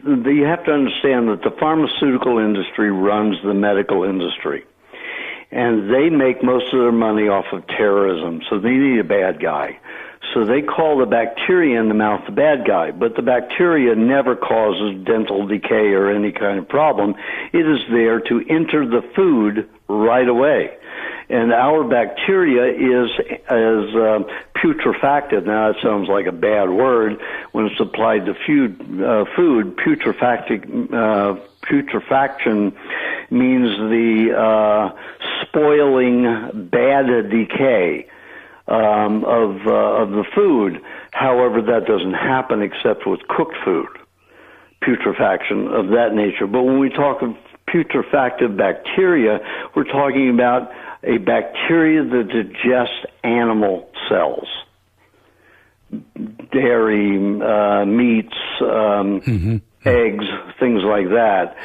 you have to understand that the pharmaceutical industry runs the medical industry. And they make most of their money off of terrorism, so they need a bad guy. So they call the bacteria in the mouth the bad guy, but the bacteria never causes dental decay or any kind of problem. It is there to enter the food right away. And our bacteria is putrefacted. Now, that sounds like a bad word when it's applied to food. Putrefaction means the spoiling, bad decay of the food. However, that doesn't happen except with cooked food, putrefaction of that nature. But when we talk of putrefactive bacteria, we're talking about a bacteria that digests animal cells, dairy, meats, eggs, things like that.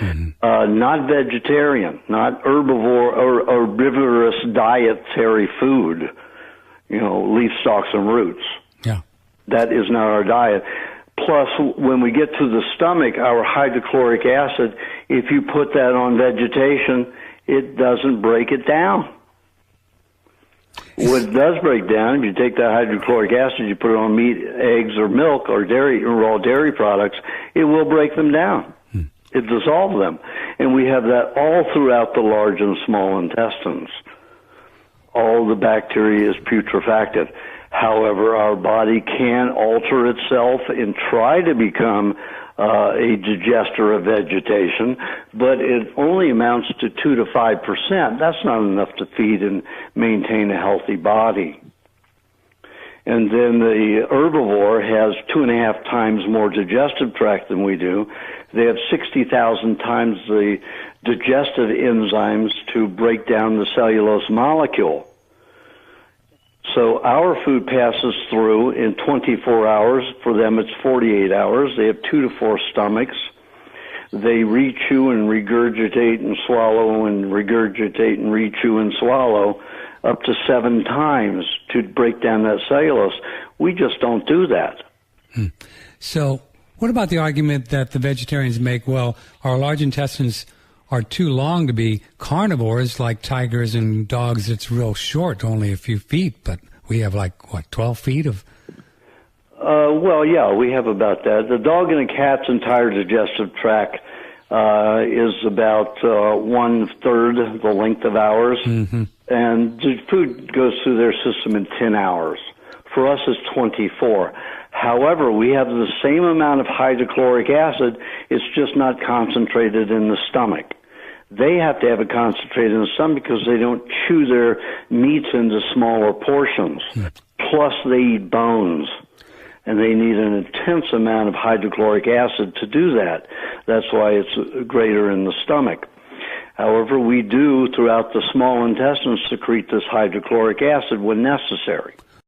Not vegetarian, not herbivore or herbivorous dietary food, leaf stalks and roots. Yeah. That is not our diet. Plus, when we get to the stomach, our hydrochloric acid, if you put that on vegetation, it doesn't break it down. What does break down, if you take that hydrochloric acid, you put it on meat, eggs, or milk, or dairy, or raw dairy products, it will break them down. It dissolves them. And we have that all throughout the large and small intestines. All the bacteria is putrefacted. However, our body can alter itself and try to become a digester of vegetation, but it only amounts to 2 to 5%. That's not enough to feed and maintain a healthy body. And then the herbivore has 2.5 times more digestive tract than we do. They have 60,000 times the digestive enzymes to break down the cellulose molecule. So our food passes through in 24 hours. For them, it's 48 hours. They have 2 to 4 stomachs. They rechew and regurgitate and swallow and regurgitate and rechew and swallow up to 7 times to break down that cellulose. We just don't do that. So what about the argument that the vegetarians make, well, our large intestines are too long to be carnivores like tigers and dogs? It's real short, only a few feet, but we have 12 feet of... Well, yeah, we have about that. The dog and a cat's entire digestive tract is about 1/3 the length of ours, and the food goes through their system in 10 hours. For us, it's 24. However, we have the same amount of hydrochloric acid, it's just not concentrated in the stomach. They have to have it concentrated in the stomach because they don't chew their meats into smaller portions. Plus, they eat bones, and they need an intense amount of hydrochloric acid to do that. That's why it's greater in the stomach. However, we do, throughout the small intestines, secrete this hydrochloric acid when necessary.